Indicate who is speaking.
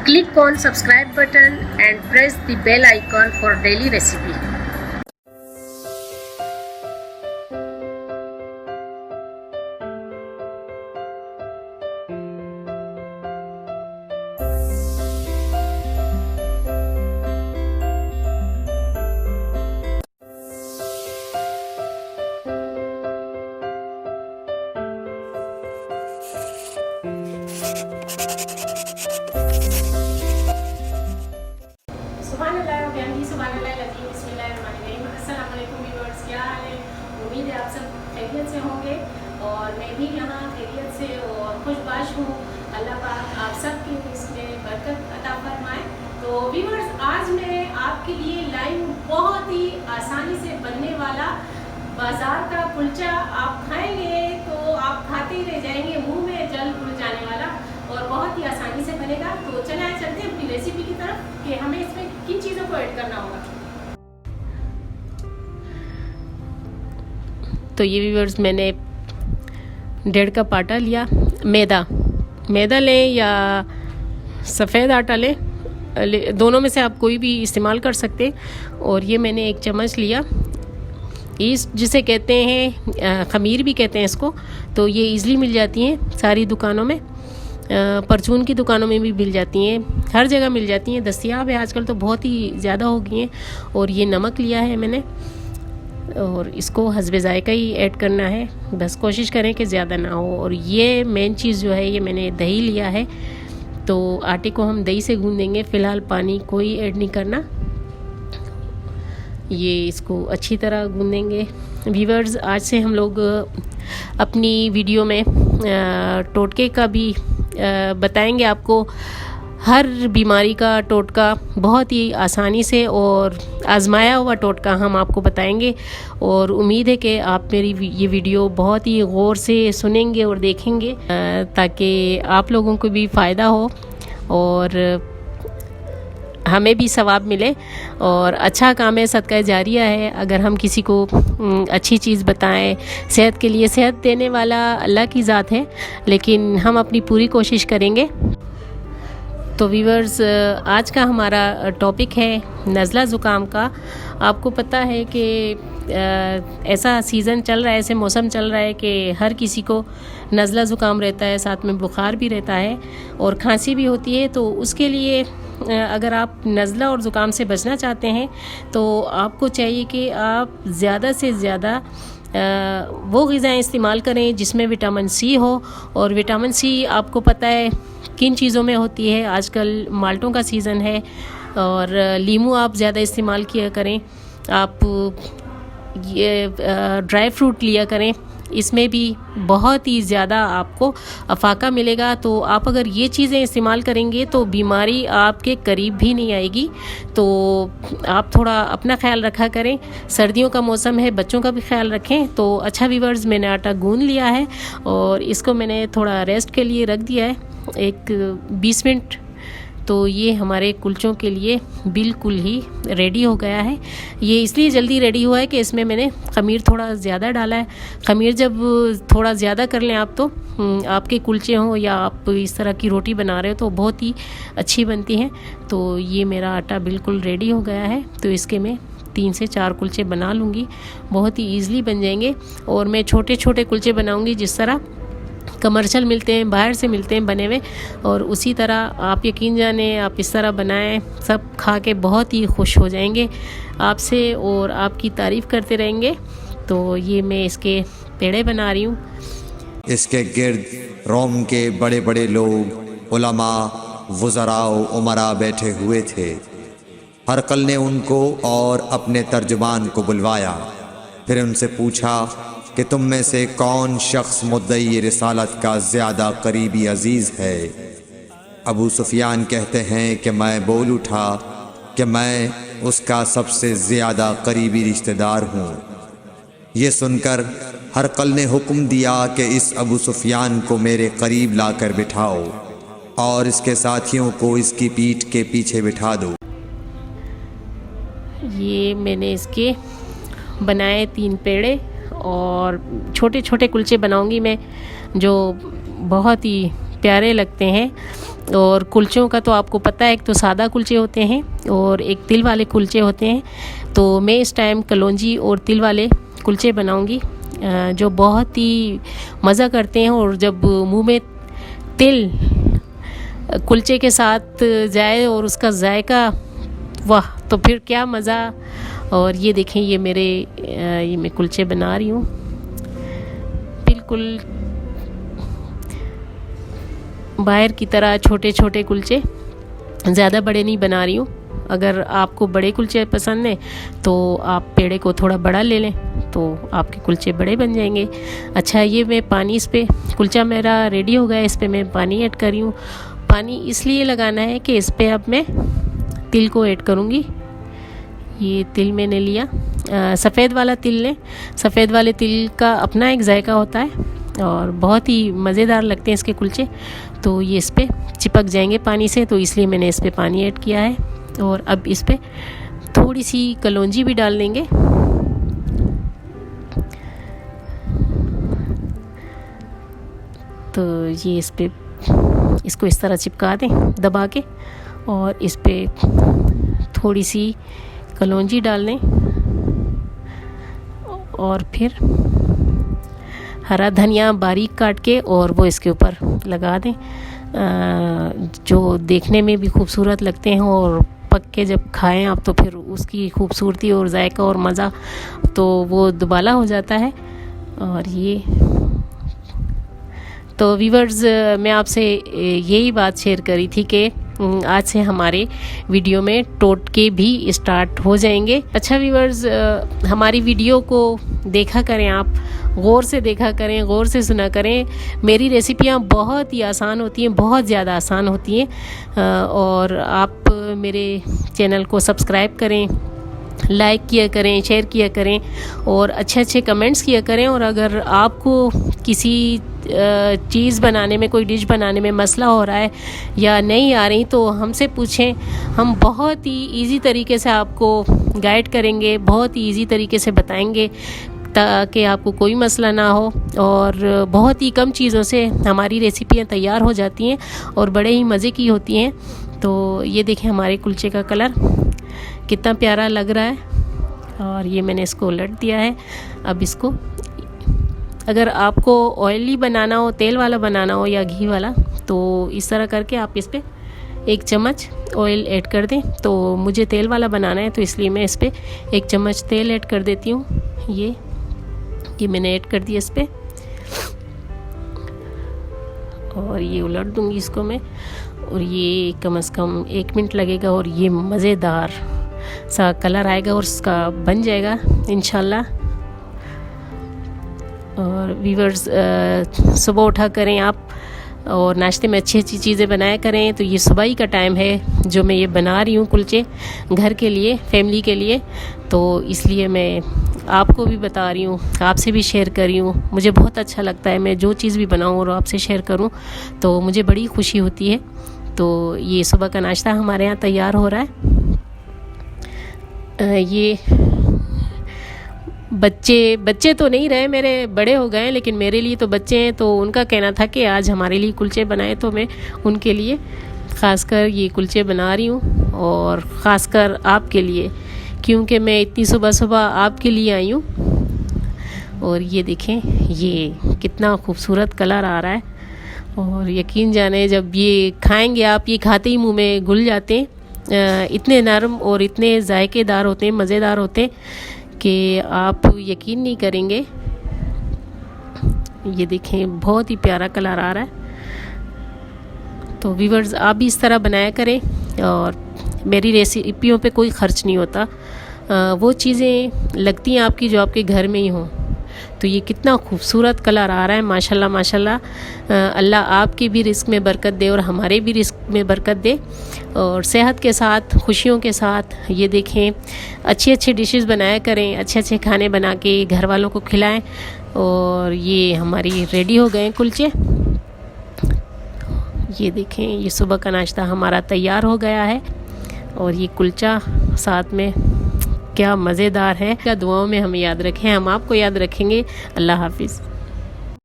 Speaker 1: Click on subscribe button and press the bell icon for daily recipe.
Speaker 2: क्या हाल है? उम्मीद है आप सब खैरियत से होंगे और मैं भी यहाँ खैरियत से और खुशबाश हूँ। अल्लाह पाक आप सब के इसमें बरकत अता फरमाए। तो व्यूअर्स, आज मैं आपके लिए लाई हूँ बहुत ही आसानी से बनने वाला बाज़ार का कुलचा। आप खाएंगे तो आप खाते ही रह जाएंगे, मुंह में जल घुल जाने वाला और बहुत ही आसानी से बनेगा। तो चलिए चलते हैं अपनी रेसिपी की तरफ कि हमें इसमें किन चीज़ों को ऐड करना होगा।
Speaker 1: तो ये व्यूअर्स, मैंने 1.5 कप आटा लिया। मैदा लें या सफ़ेद आटा लें, दोनों में से आप कोई भी इस्तेमाल कर सकते। और ये मैंने 1 चम्मच लिया। ईस्ट जिसे कहते हैं, ख़मीर भी कहते हैं इसको, तो ये ईज़िली मिल जाती हैं सारी दुकानों में। परचून की दुकानों में भी मिल जाती हैं, हर जगह मिल जाती हैं, दस्तयाब है आजकल, तो बहुत ही ज़्यादा हो गई हैं। और ये नमक लिया है मैंने, और इसको हस्बे ज़ायका ही ऐड करना है, बस कोशिश करें कि ज़्यादा ना हो। और ये मेन चीज़ जो है, ये मैंने दही लिया है, तो आटे को हम दही से गूंदेंगे। फ़िलहाल पानी कोई ऐड नहीं करना, ये इसको अच्छी तरह गूंदेंगे। व्यूअर्स, आज से हम लोग अपनी वीडियो में टोटके का भी बताएंगे आपको। हर बीमारी का टोटका बहुत ही आसानी से और आजमाया हुआ टोटका हम आपको बताएंगे। और उम्मीद है कि आप मेरी ये वीडियो बहुत ही गौर से सुनेंगे और देखेंगे, ताकि आप लोगों को भी फ़ायदा हो और हमें भी सवाब मिले। और अच्छा काम है, सदका जारिया है। अगर हम किसी को अच्छी चीज़ बताएं, सेहत के लिए, सेहत देने वाला अल्लाह की ज़ात है, लेकिन हम अपनी पूरी कोशिश करेंगे। तो व्यूअर्स, आज का हमारा टॉपिक है नज़ला ज़ुकाम का। आपको पता है कि ऐसा सीज़न चल रहा है, ऐसे मौसम चल रहा है कि हर किसी को नज़ला ज़ुकाम रहता है, साथ में बुखार भी रहता है और खांसी भी होती है। तो उसके लिए अगर आप नज़ला और ज़ुकाम से बचना चाहते हैं तो आपको चाहिए कि आप ज़्यादा से ज़्यादा वो ग़िज़ाएँ इस्तेमाल करें जिसमें विटामिन सी हो। और विटामिन सी आपको पता है किन चीज़ों में होती है। आजकल माल्टों का सीज़न है और लीमू आप ज़्यादा इस्तेमाल किया करें। आप ये ड्राई फ्रूट लिया करें, इसमें भी बहुत ही ज़्यादा आपको अफाका मिलेगा। तो आप अगर ये चीज़ें इस्तेमाल करेंगे तो बीमारी आपके करीब भी नहीं आएगी। तो आप थोड़ा अपना ख्याल रखा करें। सर्दियों का मौसम है, बच्चों का भी ख्याल रखें। तो अच्छा व्यूअर्स, मैंने आटा गूंद लिया है और इसको मैंने थोड़ा रेस्ट के लिए रख दिया है, एक 20 मिनट। तो ये हमारे कुलचों के लिए बिल्कुल ही रेडी हो गया है। ये इसलिए जल्दी रेडी हुआ है कि इसमें मैंने ख़मीर थोड़ा ज़्यादा डाला है। ख़मीर जब थोड़ा ज़्यादा कर लें आप, तो आपके कुलचे हों या आप इस तरह की रोटी बना रहे हो तो बहुत ही अच्छी बनती हैं। तो ये मेरा आटा बिल्कुल रेडी हो गया है, तो इसके मैं 3 से 4 कुलचे बना लूँगी, बहुत ही ईज़िली बन जाएंगे। और मैं छोटे छोटे कुलचे बनाऊँगी, जिस तरह कमर्शियल मिलते हैं, बाहर से मिलते हैं बने हुए, और उसी तरह आप यकीन जाने आप इस तरह बनाएं, सब खा के बहुत ही खुश हो जाएंगे आपसे और आपकी तारीफ़ करते रहेंगे। तो ये मैं इसके पेड़े बना रही हूँ।
Speaker 3: इसके गिर्द रोम के बड़े बड़े लोग, उलमा, वज़राओ, उमरा बैठे हुए थे। हरकल ने उनको और अपने तर्जुमान को बुलवाया, फिर उनसे पूछा कि तुम में से कौन शख्स मुद्दई रिसालत का ज़्यादा करीबी अजीज़ है। अबू सुफियान कहते हैं कि मैं बोल उठा कि मैं उसका सबसे ज़्यादा करीबी रिश्तेदार हूँ। ये सुनकर हरकल ने हुक्म दिया कि इस अबू सुफियान को मेरे करीब लाकर बिठाओ और इसके साथियों को इसकी पीठ के पीछे बिठा दो।
Speaker 1: ये मैंने इसके बनाए 3 पेड़े और छोटे छोटे कुलचे बनाऊंगी मैं, जो बहुत ही प्यारे लगते हैं। और कुलचों का तो आपको पता है, एक तो सादा कुलचे होते हैं और एक तिल वाले कुलचे होते हैं। तो मैं इस टाइम कलौंजी और तिल वाले कुलचे बनाऊंगी जो बहुत ही मज़ा करते हैं। और जब मुंह में तिल कुलचे के साथ जाए और उसका जायका, वाह, तो फिर क्या मज़ा। और ये देखें, ये मैं कुलचे बना रही हूँ, बिल्कुल बाहर की तरह छोटे छोटे कुलचे, ज़्यादा बड़े नहीं बना रही हूँ। अगर आपको बड़े कुलचे पसंद हैं तो आप पेड़े को थोड़ा बड़ा ले लें, तो आपके कुलचे बड़े बन जाएंगे। अच्छा, ये मैं पानी, इस पे कुलचा मेरा रेडी हो गया, इस पे मैं पानी ऐड कर रही हूँ। पानी इसलिए लगाना है कि इस पे अब मैं तिल को ऐड करूँगी। ये तिल मैंने लिया, सफ़ेद वाला तिल लें। सफ़ेद वाले तिल का अपना एक जायका होता है और बहुत ही मज़ेदार लगते हैं इसके कुलचे। तो ये इस पे चिपक जाएंगे पानी से, तो इसलिए मैंने इस पे पानी ऐड किया है। और अब इस पे थोड़ी सी कलौंजी भी डाल देंगे। तो ये इस पे, इसको इस तरह चिपका दें दबा के, और इस पे थोड़ी सी कलौंजी डाल दें और फिर हरा धनिया बारीक काट के और वो इसके ऊपर लगा दें, जो देखने में भी खूबसूरत लगते हैं। और पक के जब खाएं आप तो फिर उसकी खूबसूरती और जायका और मज़ा तो वो दुबाला हो जाता है। और ये तो व्यूअर्स, मैं आपसे यही बात शेयर करी थी कि आज से हमारे वीडियो में टोटके भी स्टार्ट हो जाएंगे। अच्छा व्यूअर्स, हमारी वीडियो को देखा करें, आप गौर से देखा करें, गौर से सुना करें। मेरी रेसिपियाँ बहुत ही आसान होती हैं, बहुत ज़्यादा आसान होती हैं। और आप मेरे चैनल को सब्सक्राइब करें, लाइक किया करें, शेयर किया करें और अच्छे अच्छे कमेंट्स किया करें। और अगर आपको किसी चीज़ बनाने में, कोई डिश बनाने में मसला हो रहा है या नहीं आ रही, तो हमसे पूछें, हम बहुत ही इजी तरीके से आपको गाइड करेंगे, बहुत ही इजी तरीके से बताएंगे ताकि आपको कोई मसला ना हो। और बहुत ही कम चीज़ों से हमारी रेसिपियाँ तैयार हो जाती हैं और बड़े ही मज़े की होती हैं। तो ये देखें, हमारे कुलचे का कलर कितना प्यारा लग रहा है। और ये मैंने इसको उलट दिया है। अब इसको, अगर आपको ऑयली बनाना हो, तेल वाला बनाना हो या घी वाला, तो इस तरह करके आप इस पे 1 चम्मच ऑयल ऐड कर दें। तो मुझे तेल वाला बनाना है तो इसलिए मैं इस पे 1 चम्मच तेल ऐड कर देती हूँ। ये मैंने ऐड कर दिया इस पे, और ये उलट दूँगी इसको मैं। और ये कम से कम 1 मिनट लगेगा और ये मज़ेदार सा कलर आएगा और उसका बन जाएगा इंशाल्लाह। और व्यूअर्स, सुबह उठा करें आप और नाश्ते में अच्छी अच्छी चीज़ें बनाया करें। तो ये सुबह ही का टाइम है जो मैं ये बना रही हूँ कुलचे घर के लिए, फैमिली के लिए। तो इसलिए मैं आपको भी बता रही हूँ, आपसे भी शेयर कर रही हूँ। मुझे बहुत अच्छा लगता है, मैं जो चीज़ भी बनाऊँ और आपसे शेयर करूँ तो मुझे बड़ी खुशी होती है। तो ये सुबह का नाश्ता हमारे यहाँ तैयार हो रहा है। ये बच्चे तो नहीं रहे, मेरे बड़े हो गए, लेकिन मेरे लिए तो बच्चे हैं। तो उनका कहना था कि आज हमारे लिए कुलचे बनाए, तो मैं उनके लिए ख़ासकर ये कुलचे बना रही हूँ। और ख़ासकर आपके लिए, क्योंकि मैं इतनी सुबह सुबह आपके लिए आई हूँ। और ये देखें, ये कितना खूबसूरत कलर आ रहा है। और यकीन जाने, जब ये खाएंगे आप, ये खाते ही मुंह में घुल जाते हैं। इतने नरम और इतने जायकेदार होते हैं, मज़ेदार होते हैं कि आप यकीन नहीं करेंगे। ये देखें, बहुत ही प्यारा कलर आ रहा है। तो व्यूअर्स, आप भी इस तरह बनाया करें। और मेरी रेसिपियों पे कोई ख़र्च नहीं होता, वो चीज़ें लगती हैं आपकी जो आपके घर में ही हों। तो ये कितना खूबसूरत कलर आ रहा है, माशाल्लाह माशाल्लाह। अल्लाह आपकी भी रिस्क में बरकत दे और हमारे भी रिस्क में बरकत दे, और सेहत के साथ, खुशियों के साथ। ये देखें, अच्छी अच्छी डिशेस बनाया करें, अच्छे अच्छे खाने बना के घर वालों को खिलाएं। और ये हमारी रेडी हो गए कुलचे। ये देखें, ये सुबह का नाश्ता हमारा तैयार हो गया है। और ये कुलचा साथ में क्या मज़ेदार है। क्या दुआओं में हमें याद रखें, हम आपको याद रखेंगे। अल्लाह हाफिज़।